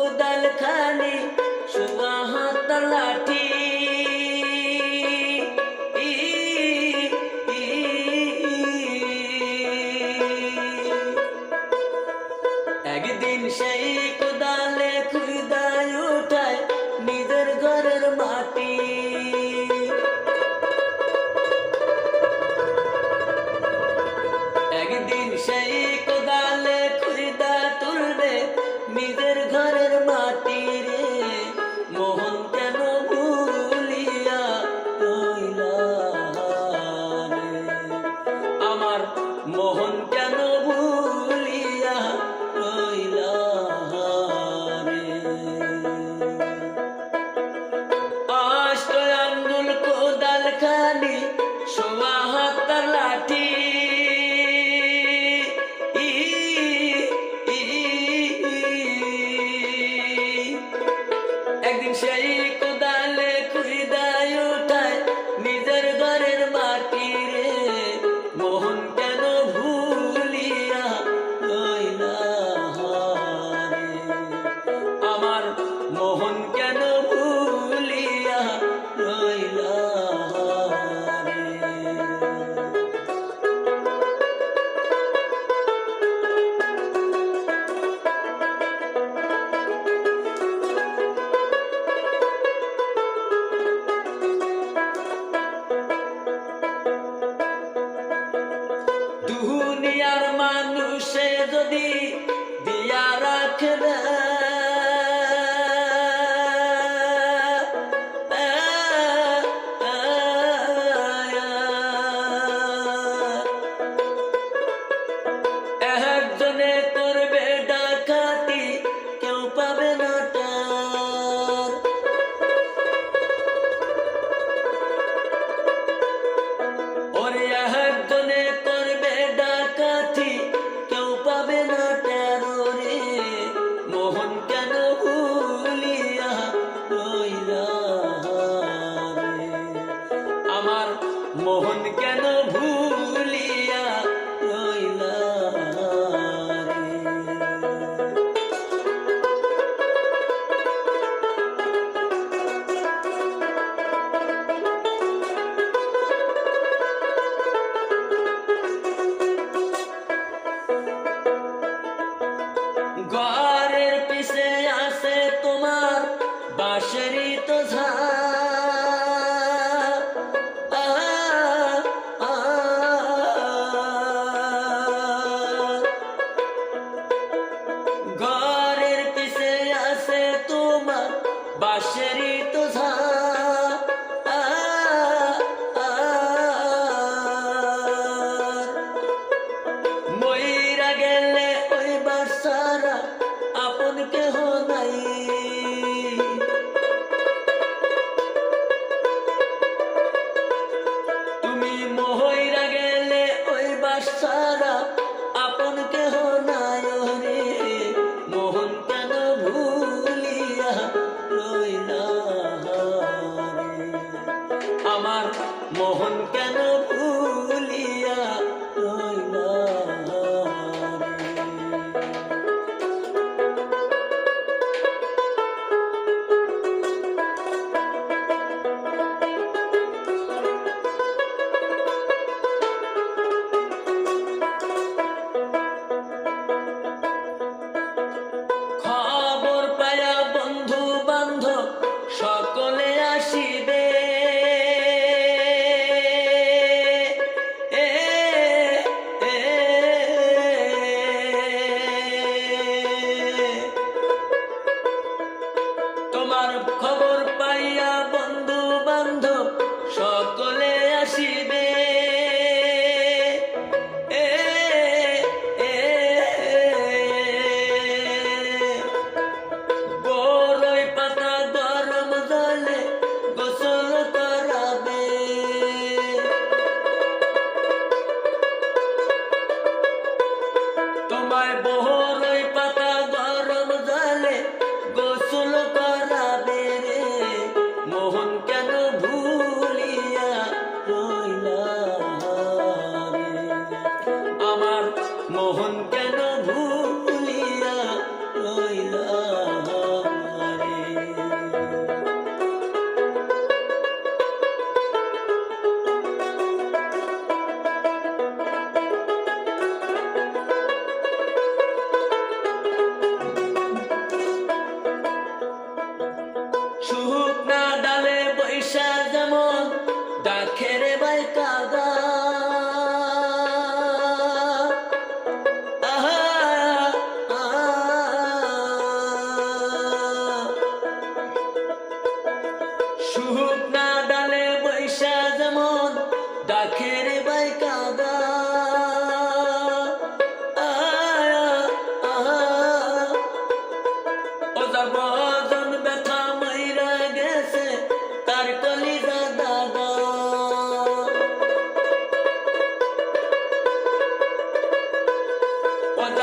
কোদাল খানি শোয়া হাত লাঠি একদিন সেই কোদালে খুদায় উঠায় নিজের ঘরের মাটি একদিন সেই কোদালে খুদা তুলবে নিজের ঘরের মাটি রে মোহন কেন ভুলিয়া রইলা রে আমার মোহন কেন ভুলিয়া রইলা রে আষ্ট আঙ্গুল কোদাল খানি শোয়া হাত লাঠি একদিন সেই কোদালে খুদায় উঠায় নিজের ঘরের মাটি রে মোহন কেন ভুলিয়া রইলা রে আমার মোহন কেন ভুলিয়া রইলা রে দুনিয়ার মানুষে যদি দিয়া রাখে না একজনে করবে ডাকাতি কেউ পাবে না টার ওরে একজনে করবে ডাকাতি কেউ পাবে না টেরোরে মোহন কেন ভুলিয়া রইলা রে আমার মোহন কেন ভুলিয়া রইলা রে ঘরের পিছে আছে তোমার বাঁশেরই তো ঘরের পিছে আছে তোমার বাঁশেরই তো মইরা গেলে ওই বাসারা আপন কেহ নাই তুমি মইরা গেলে ওই বাসারা আপন কেহ নাই রে মোহন কেন ভুলিয়া রইলা রে আমার মোহন কেন ভুলিয়া রইলা রে খবর পায়া বন্ধু বান্ধব সকলে আসিবে তোমার খবর পাইয়া বন্ধু বান্ধব সকলে আসিবে বড়ই পাতা গরম জলে গোসল করাবে তোমায় বড়ই পাতা গরম জলে গোসল করাবে রে মোহন কেন ভুলিয়া রইলা রে আমার মোহন কেন ভুলিয়া রইলা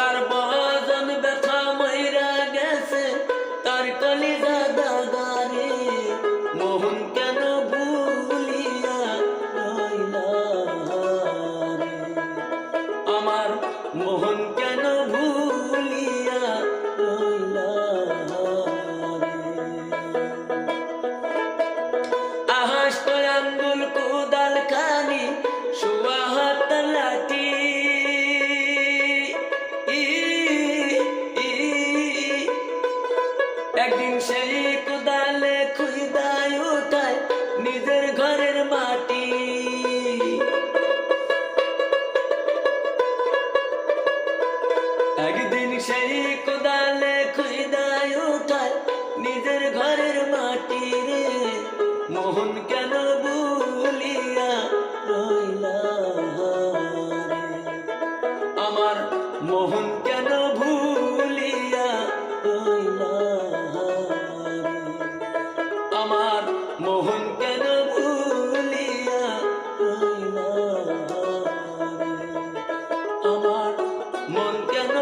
তার বজন ব্যথা মইরা গেছে তার কলিজা দাগারে মোহন কেন ভুলিয়া রইলা রে আমার মোহন কেন ভুলিয়া রইলা রে আহাস তো আঙ্গুল কুদাল খানি শুয়া হাত লাঠি একদিন সেই কুদালে খুইদায় উঠায় নিজের ঘরের মাটি একদিন সেই কুদালে খুইদায় উঠায় নিজের ঘরের মাটি রে মোহন কেন ভুলিয়া রইলা রে আমার মোহন কেন ভুলিয়া রইলা রে আমার মোহন কেন ভুলিয়া রইলা রে আমার মন কেন